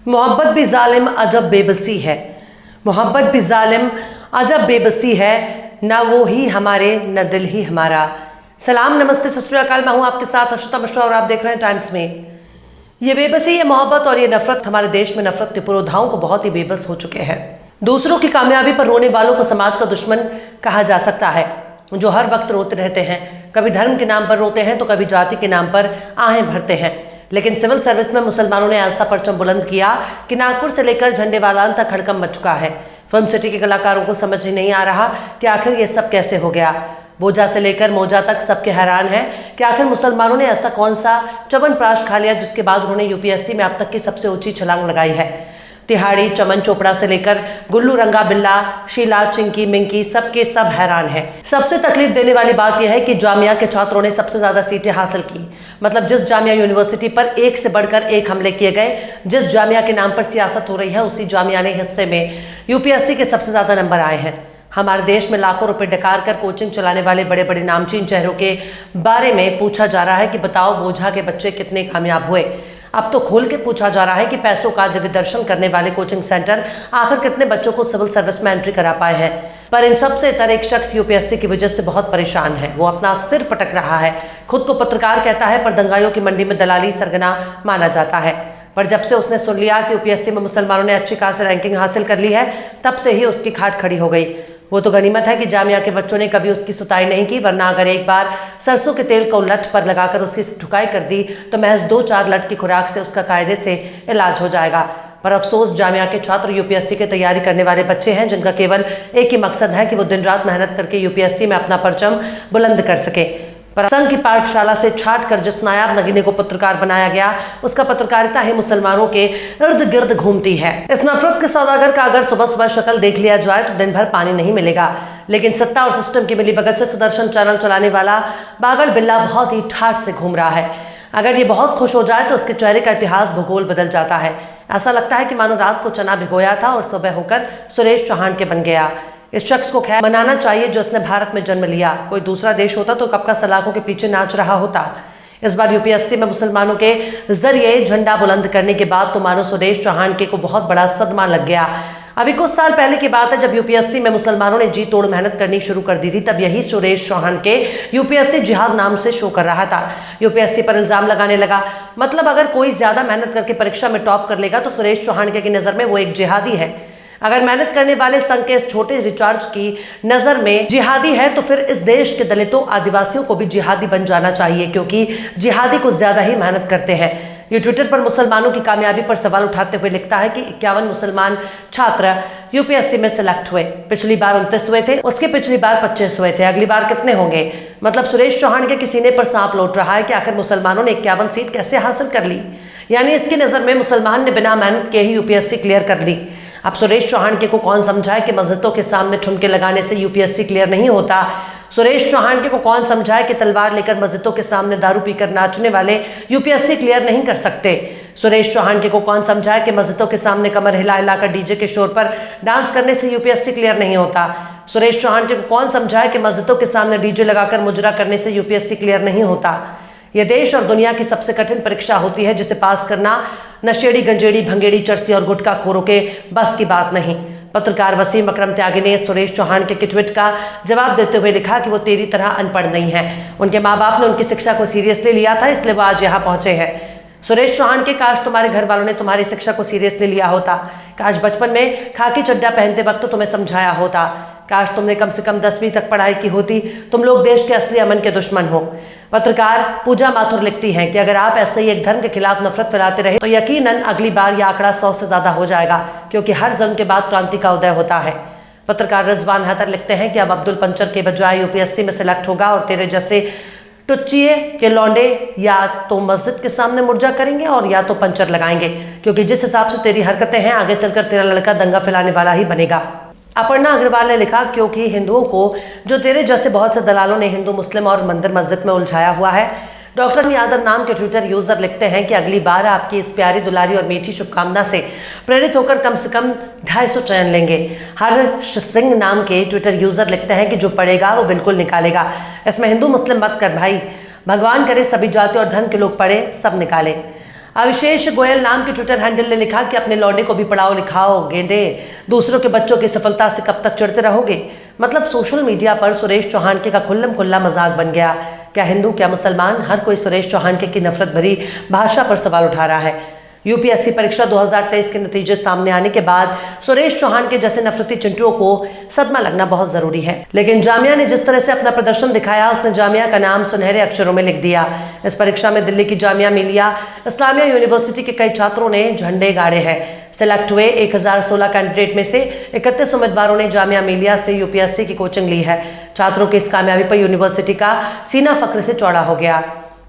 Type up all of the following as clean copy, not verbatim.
मोहब्बत भी जालिम अजब बेबसी है, मोहब्बत भी जालिम अजब बेबसी है, ना वो ही हमारे न दिल ही हमारा। सलाम नमस्ते सत श्री अकाल, मैं हूं आपके साथ अश्विता मिश्रा और आप देख रहे हैं टाइम्स में। ये बेबसी, ये मोहब्बत और ये नफरत हमारे देश में नफरत के पुरोधाओं को बहुत ही बेबस हो चुके हैं। दूसरों की कामयाबी पर रोने वालों को समाज का दुश्मन कहा जा सकता है, जो हर वक्त रोते रहते हैं। कभी धर्म के नाम पर रोते हैं तो कभी जाति के नाम पर आहें भरते हैं। लेकिन सिविल सर्विस में मुसलमानों ने ऐसा परचम बुलंद किया कि नागपुर से लेकर झंडेवालान तक हड़कंप मच चुका है। फिल्म सिटी के कलाकारों को समझ ही नहीं आ रहा कि आखिर ये सब कैसे हो गया। बोझा से लेकर मोजा तक सबके हैरान हैं कि आखिर मुसलमानों ने ऐसा कौन सा च्यवनप्राश खा लिया जिसके बाद उन्होंने यूपीएससी में अब तक की सबसे ऊंची छलांग लगाई है। तिहाड़ी, चमन चोपड़ा से लेकर गुल्लू रंगा बिल्ला, शीला, चिंकी, मिंकी, सबके सब हैरान हैं। सबसे तकलीफ देने वाली बात यह है कि जामिया के छात्रों ने सबसे ज्यादा सीटें हासिल की। मतलब जिस जामिया यूनिवर्सिटी पर एक से बढ़कर एक हमले किए गए, जिस जामिया के नाम पर सियासत हो रही है, उसी जामिया ने हिस्से में यूपीएससी के सबसे ज्यादा नंबर आए हैं। हमारे देश में लाखों रुपए डकार कर कोचिंग चलाने वाले बड़े बड़े नामचीन चेहरों के बारे में पूछा जा रहा है कि बताओ बोझा के बच्चे कितने कामयाब हुए। अब तो खोल के पूछा जा रहा है कि पैसों का दिव्य दर्शन करने वाले कोचिंग सेंटर आखिर कितने बच्चों को सिविल सर्विस में एंट्री करा पाए हैं। पर इन सबसे इतर एक शख्स यूपीएससी की वजह से बहुत परेशान है। वो अपना सिर पटक रहा है। खुद को पत्रकार कहता है, पर दंगाइयों की मंडी में दलाली सरगना माना जाता है। पर जब से उसने सुन लिया कि यूपीएससी में मुसलमानों ने अच्छी खासी रैंकिंग हासिल कर ली है, तब से ही उसकी खाट खड़ी हो गई। वो तो गनीमत है कि जामिया के बच्चों ने कभी उसकी सुताई नहीं की, वरना अगर एक बार सरसों के तेल को लठ पर लगाकर उसकी ठुकाई कर दी तो महज 2-4 लठ की खुराक से उसका कायदे से इलाज हो जाएगा। पर अफसोस, जामिया के छात्र यूपीएससी की तैयारी करने वाले बच्चे हैं जिनका केवल एक ही मकसद है कि वो दिन रात मेहनत करके यूपीएससी में अपना परचम बुलंद कर सके। पर संघ की पाठशाला से छाट कर जिस नायाब नगीने को पत्रकार बनाया गया, उसका पत्रकारिता ही मुसलमानों के इर्द गिर्द घूमती है। इस नफरत के सौदागर का अगर सुबह सुबह शक्ल देख लिया जाए तो दिन भर पानी नहीं मिलेगा। लेकिन सत्ता और सिस्टम की मिलीभगत से सुदर्शन चैनल चलाने वाला बागड़ बिल्ला बहुत ही ठाठ से घूम रहा है। अगर ये बहुत खुश हो जाए तो उसके चेहरे का इतिहास भूगोल बदल जाता है। ऐसा लगता है कि मानो रात को चना भिगोया था और सुबह होकर सुरेश चौहान के बन गया। इस शख्स को खैर मनाना चाहिए जो उसने भारत में जन्म लिया। कोई दूसरा देश होता तो कब का सलाखों के पीछे नाच रहा होता। इस बार यूपीएससी में मुसलमानों के जरिए झंडा बुलंद करने के बाद तो मानो सुरेश चौहान के को बहुत बड़ा सदमा लग गया। अभी कुछ साल पहले की बात है, जब यूपीएससी में मुसलमानों ने जी तोड़ मेहनत करनी शुरू कर दी थी, तब यही सुरेश चौहान के यूपीएससी जिहाद नाम से शो कर रहा था। यूपीएससी पर इल्जाम लगाने लगा। मतलब अगर कोई ज्यादा मेहनत करके परीक्षा में टॉप कर लेगा तो सुरेश चौहान की नजर में वो एक जिहादी है। अगर मेहनत करने वाले संघ के इस छोटे रिचार्ज की नजर में जिहादी है तो फिर इस देश के दलितों, आदिवासियों को भी जिहादी बन जाना चाहिए, क्योंकि जिहादी कुछ ज्यादा ही मेहनत करते हैं। ये ट्विटर पर मुसलमानों की कामयाबी पर सवाल उठाते हुए लिखता है कि 51 मुसलमान छात्र यूपीएससी में सिलेक्ट हुए। पिछली बार 29 हुए थे, उसके पिछली बार 25 हुए थे। अगली बार कितने होंगे? मतलब सुरेश चौहान के सीने पर सांप लौट रहा है कि आखिर मुसलमानों ने 51 सीट कैसे हासिल कर ली। यानी इसकी नजर में मुसलमान ने बिना मेहनत के ही यूपीएससी क्लियर कर ली। अब सुरेश चौहान के को कौन समझाए कि मस्जिदों के सामने ठुमके लगाने से यूपीएससी क्लियर नहीं होता। सुरेश चौहान के को कौन समझाए कि तलवार लेकर मस्जिदों के सामने दारू पीकर नाचने वाले यूपीएससी क्लियर नहीं कर सकते। सुरेश चौहान के को कौन समझाए कि मस्जिदों के सामने कमर हिला हिलाकर डीजे के शोर पर डांस करने से यूपीएससी क्लियर नहीं होता। सुरेश चौहान के को कौन समझाए कि मस्जिदों के सामने डीजे लगाकर मुजरा करने से यूपीएससी क्लियर नहीं होता। यह देश और दुनिया की सबसे कठिन परीक्षा होती है, जिसे पास करना नशेड़ी, गंजेड़ी, भंगेड़ी, चरसी और गुटखा खोरों के बस की बात नहीं। पत्रकार वसीम अकरम त्यागी ने सुरेश चौहान के ट्वीट का जवाब देते हुए लिखा कि वो तेरी तरह अनपढ़ नहीं है। उनके माँ बाप ने उनकी शिक्षा को सीरियसली लिया था, इसलिए वो आज यहाँ पहुंचे हैं। सुरेश चौहान के, काश तुम्हारे घर वालों ने तुम्हारी शिक्षा को सीरियसली लिया होता। काश बचपन में खाकी चड्डा पहनते वक्त तो तुम्हें समझाया होता। काश तुमने कम से कम 10वीं तक पढ़ाई की होती। तुम लोग देश के असली अमन के दुश्मन हो। पत्रकार पूजा माथुर लिखती हैं कि अगर आप ऐसे ही एक धर्म के खिलाफ नफरत फैलाते रहे तो यकीनन अगली बार यह आंकड़ा 100 से ज्यादा हो जाएगा, क्योंकि हर जंग के बाद क्रांति का उदय होता है। पत्रकार रिजवान हैदर लिखते हैं कि अब अब्दुल पंचर के बजाय यूपीएससी में सिलेक्ट होगा और तेरे जैसे टुच्चिए के लौंडे या तो मस्जिद के सामने मुर्जा करेंगे और या तो पंचर लगाएंगे, क्योंकि जिस हिसाब से तेरी हरकतें हैं आगे चलकर तेरा लड़का दंगा फैलाने वाला ही बनेगा। अपर्णा अग्रवाल ने लिखा, क्योंकि हिंदुओं को जो तेरे जैसे बहुत से दलालों ने हिंदू, मुस्लिम और मंदिर मस्जिद में उलझाया हुआ है। डॉक्टर यादव नाम के ट्विटर यूजर लिखते हैं कि अगली बार आपकी इस प्यारी, दुलारी और मीठी शुभकामना से प्रेरित होकर कम से कम 250 चयन लेंगे। हर्ष सिंह नाम के ट्विटर यूजर लिखते हैं कि जो पढ़ेगा वो बिल्कुल निकालेगा। इसमें हिंदू मुस्लिम मत कर भाई, भगवान करे सभी जाति और धर्म के लोग पढ़े, सब निकाले। अविशेष गोयल नाम के ट्विटर हैंडल ने लिखा कि अपने लौंडे को भी पढ़ाओ लिखाओ गेंडे, दूसरों के बच्चों की सफलता से कब तक चिढ़ते रहोगे। मतलब सोशल मीडिया पर सुरेश चौहान के का खुल्लम खुल्ला मजाक बन गया। क्या हिंदू क्या मुसलमान, हर कोई सुरेश चौहान के की नफरत भरी भाषा पर सवाल उठा रहा है। यूपीएससी परीक्षा 2023 के नतीजे सामने आने के बाद सुरेश चौहान के जैसे नफरती चिंटुओं को सदमा लगना बहुत जरूरी है। लेकिन जामिया ने जिस तरह से अपना प्रदर्शन दिखाया, उसने जामिया का नाम सुनहरे अक्षरों में लिख दिया। इस परीक्षा में दिल्ली की जामिया मिलिया इस्लामिया यूनिवर्सिटी के कई छात्रों ने झंडे गाड़े हैं। सिलेक्ट हुए 1016 कैंडिडेट में से 31 उम्मीदवारों ने जामिया मिलिया से यूपीएससी की कोचिंग ली है। छात्रों की इस कामयाबी पर यूनिवर्सिटी का सीना फख्र से चौड़ा हो गया।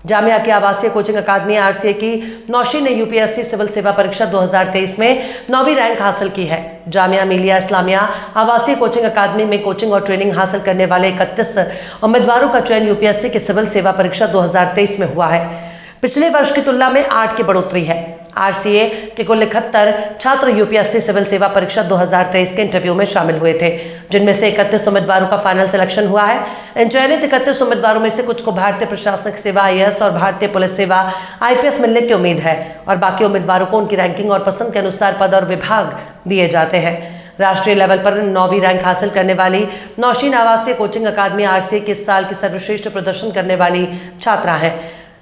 जामिया की आवासीय कोचिंग अकादमी आरसीए की नौशी ने यूपीएससी सिविल सेवा परीक्षा 2023 में 9वीं रैंक हासिल की है। जामिया मिलिया इस्लामिया आवासीय कोचिंग अकादमी में कोचिंग और ट्रेनिंग हासिल करने वाले 31 उम्मीदवारों का चयन यूपीएससी की सिविल सेवा परीक्षा 2023 में हुआ है। पिछले वर्ष की तुलना में 8 की बढ़ोतरी है। आरसीए के कुल 71 छात्र यूपीएससी सिविल सेवा परीक्षा 2023 के इंटरव्यू में शामिल हुए थे, जिनमें से 31 उम्मीदवारों का फाइनल सिलेक्शन हुआ है। इन चयनित 31 उम्मीदवारों में से कुछ को भारतीय प्रशासनिक सेवा आईएएस और भारतीय पुलिस सेवा आईपीएस मिलने की उम्मीद है और बाकी उम्मीदवारों को उनकी रैंकिंग और पसंद के अनुसार पद और विभाग दिए जाते हैं। राष्ट्रीय लेवल पर 9वीं रैंक हासिल करने वाली नौशीन आवासीय कोचिंग अकादमी आरसीए के इस साल की सर्वश्रेष्ठ प्रदर्शन करने वाली छात्रा है।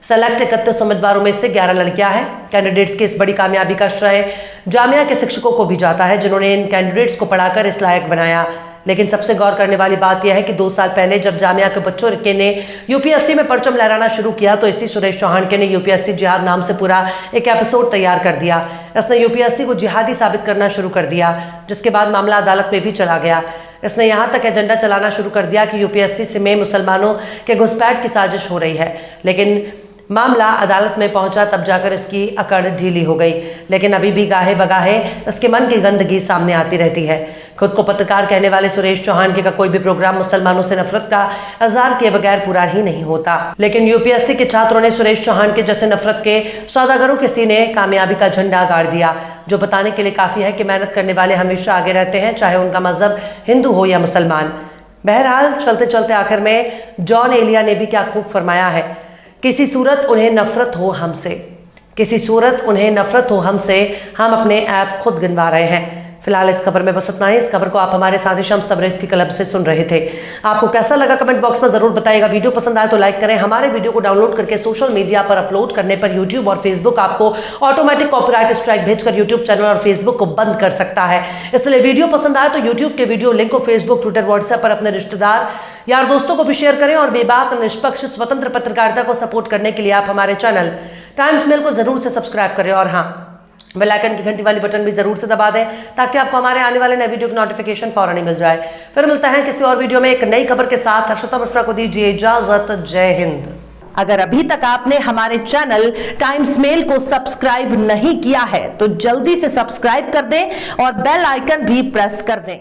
सेलेक्ट 31 उम्मीदवारों में से 11 लड़कियां हैं। कैंडिडेट्स की इस बड़ी कामयाबी का श्रेय जामिया के शिक्षकों को भी जाता है, जिन्होंने इन कैंडिडेट्स को पढ़ाकर इस लायक बनाया। लेकिन सबसे गौर करने वाली बात यह है कि 2 साल पहले जब जामिया के बच्चों के ने यूपीएससी में परचम लहराना शुरू किया, तो इसी सुरेश चौहान के ने यूपीएससी जिहाद नाम से पूरा एक एपिसोड तैयार कर दिया। इसने यूपीएससी को जिहादी साबित करना शुरू कर दिया, जिसके बाद मामला अदालत में भी चला गया। इसने यहाँ तक एजेंडा चलाना शुरू कर दिया कि यूपीएससी में मुसलमानों के घुसपैठ की साजिश हो रही है। लेकिन मामला अदालत में पहुंचा, तब जाकर इसकी अकड़ ढीली हो गई। लेकिन अभी भी गाहे बगाहे इसके मन की गंदगी सामने आती रहती है। खुद को पत्रकार कहने वाले सुरेश चौहान के का कोई भी प्रोग्राम मुसलमानों से नफरत का इजहार किए बगैर पूरा ही नहीं होता। लेकिन यूपीएससी के छात्रों ने सुरेश चौहान के जैसे नफरत के सौदागरों के सीने कामयाबी का झंडा गाड़ दिया, जो बताने के लिए काफी है कि मेहनत करने वाले हमेशा आगे रहते हैं, चाहे उनका मजहब हिंदू हो या मुसलमान। बहरहाल चलते चलते आखिर में जॉन एलिया ने भी क्या खूब फरमाया है, किसी सूरत उन्हें नफरत हो हमसे, किसी सूरत उन्हें नफरत हो हमसे, हम अपने ऐप खुद गिनवा रहे हैं। फिलहाल इस खबर में बस इतना ही। इस खबर को आप हमारे साथी शम्स तबरेज़ की कलम से सुन रहे थे। आपको कैसा लगा कमेंट बॉक्स में जरूर बताइएगा। वीडियो पसंद आए तो लाइक करें। हमारे वीडियो को डाउनलोड करके सोशल मीडिया पर अपलोड करने पर यूट्यूब और फेसबुक आपको ऑटोमेटिक कॉपीराइट स्ट्राइक भेजकर यूट्यूब चैनल और फेसबुक को बंद कर सकता है। इसलिए वीडियो पसंद आए तो यूट्यूब के वीडियो लिंक को फेसबुक, ट्विटर, व्हाट्सएप पर अपने रिश्तेदार, यार दोस्तों को भी शेयर करें और बेबाक, निष्पक्ष, स्वतंत्र पत्रकारिता को सपोर्ट करने के लिए आप हमारे चैनल टाइम्स मेल को जरूर से सब्सक्राइब करें और हाँ, बेल आइकन की घंटी वाली बटन भी जरूर से दबा दें, ताकि आपको हमारे आने वाले नए वीडियो की नोटिफिकेशन फौरन ही मिल जाए। फिर मिलते हैं किसी और वीडियो में एक नई खबर के साथ। हर्षिता मिश्रा को दीजिए इजाजत। जय हिंद। अगर अभी तक आपने हमारे चैनल टाइम्स मेल को सब्सक्राइब नहीं किया है तो जल्दी से सब्सक्राइब कर दें और बेल आइकन भी प्रेस कर दें।